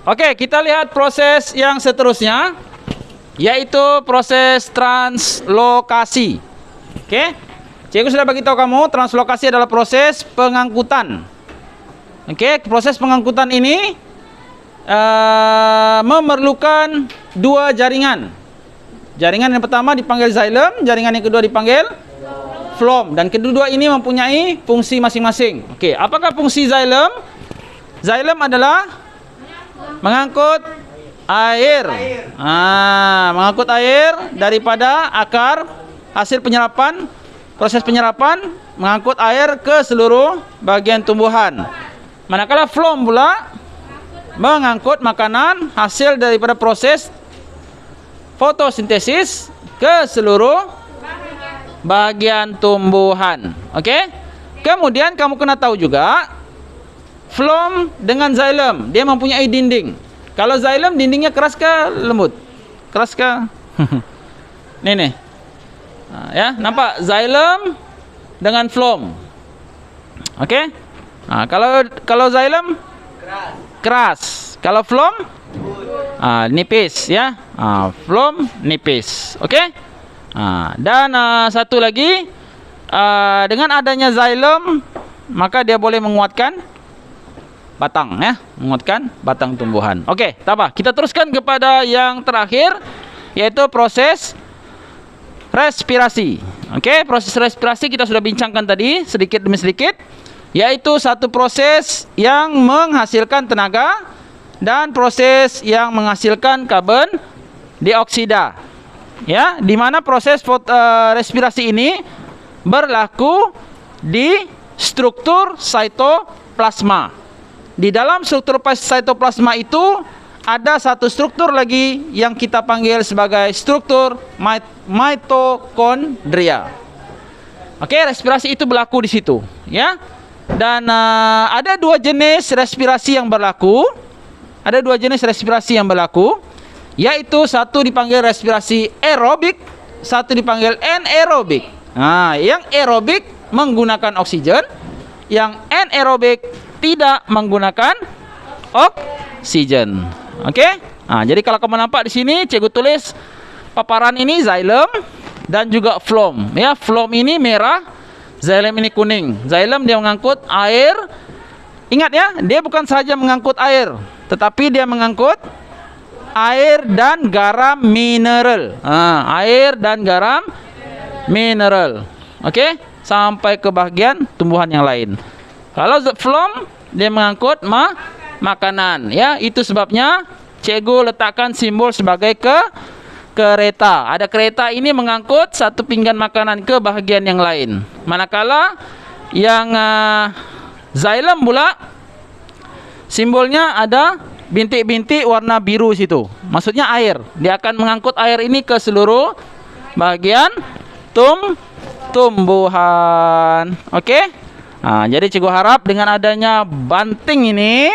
Oke, kita lihat proses yang seterusnya, yaitu proses translokasi. Oke, cikgu sudah bagi tahu kamu, translokasi adalah proses pengangkutan. Oke, proses pengangkutan ini memerlukan dua jaringan. Jaringan yang pertama dipanggil xylem, jaringan yang kedua dipanggil phloem, dan kedua ini mempunyai fungsi masing-masing. Oke, apakah fungsi xylem? Xylem adalah mengangkut air. Mengangkut air daripada akar, hasil penyerapan, proses penyerapan, mengangkut air ke seluruh bagian tumbuhan. Manakala phloem pula mengangkut makanan hasil daripada proses fotosintesis ke seluruh bagian tumbuhan. Oke? Kemudian kamu kena tahu juga phloem dengan xylem, dia mempunyai dinding. Kalau xylem dindingnya keras ke lembut? Keras ke? Nih. Ya, nampak xylem dengan phloem. Oke? Kalau xylem keras. Kalau phloem nipis ya. Phloem nipis. Oke? Dan satu lagi, dengan adanya xylem maka dia boleh menguatkan batang ya, menguatkan batang tumbuhan. Oke, tak apa. Kita teruskan kepada yang terakhir, yaitu proses respirasi. Oke, proses respirasi kita sudah bincangkan tadi sedikit demi sedikit, yaitu satu proses yang menghasilkan tenaga dan proses yang menghasilkan karbon dioksida. Ya, di mana proses respirasi ini berlaku di struktur sitoplasma. Di dalam struktur sitoplasma itu ada satu struktur lagi yang kita panggil sebagai struktur mitokondria. Oke, respirasi itu berlaku di situ, ya. Dan ada dua jenis respirasi yang berlaku. Ada dua jenis respirasi yang berlaku, yaitu satu dipanggil respirasi aerobik, satu dipanggil anaerobik. Yang aerobik menggunakan oksigen, yang anaerobik tidak menggunakan oksigen. Oke? Jadi kalau kamu nampak di sini, cikgu tulis paparan ini xylem dan juga phloem. Ya, phloem ini merah, xylem ini kuning. Xylem dia mengangkut air. Ingat ya, dia bukan saja mengangkut air, tetapi dia mengangkut air dan garam mineral. Air dan garam mineral. Oke? Sampai ke bagian tumbuhan yang lain. Kalau phloem dia mengangkut makanan, ya. Itu sebabnya cikgu letakkan simbol sebagai kereta. Ada kereta ini mengangkut satu pinggan makanan ke bahagian yang lain. Manakala yang xylem pula simbolnya ada bintik-bintik warna biru situ. Maksudnya air. Dia akan mengangkut air ini ke seluruh bahagian tumbuhan. Oke? Jadi cikgu harap dengan adanya banting ini,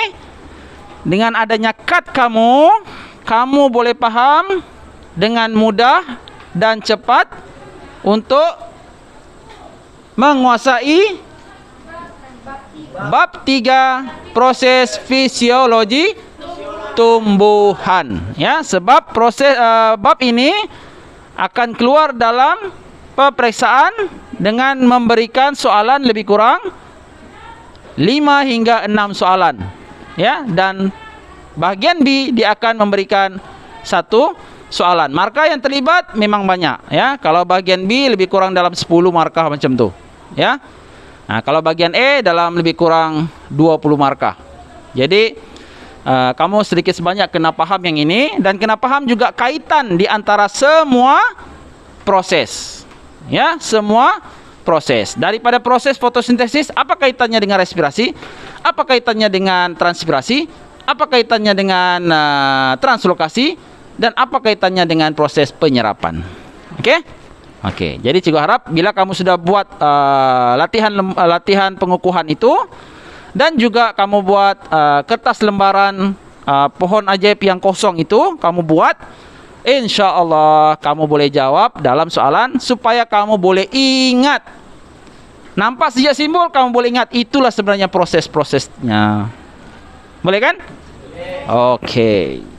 dengan adanya kad kamu boleh paham dengan mudah dan cepat untuk menguasai bab 3 proses fisiologi tumbuhan. Ya, sebab proses bab ini akan keluar dalam peperiksaan dengan memberikan soalan lebih kurang 5 hingga 6 soalan. Ya, dan bagian B dia akan memberikan 1 soalan. Markah yang terlibat memang banyak, ya. Kalau bagian B lebih kurang dalam 10 markah macam tu, ya. Kalau bagian E dalam lebih kurang 20 markah. Jadi kamu sedikit sebanyak kena paham yang ini, dan kena paham juga kaitan di antara semua proses. Ya, semua proses. Daripada proses fotosintesis, apa kaitannya dengan respirasi? Apa kaitannya dengan transpirasi? Apa kaitannya dengan translokasi? Dan apa kaitannya dengan proses penyerapan? Oke? Oke. Jadi cikgu harap bila kamu sudah buat latihan pengukuhan itu, dan juga kamu buat kertas lembaran pohon ajaib yang kosong itu, kamu buat, insya Allah kamu boleh jawab dalam soalan, supaya kamu boleh ingat. Nampak sejak simbol kamu boleh ingat, itulah sebenarnya proses-prosesnya. Boleh kan? Okey.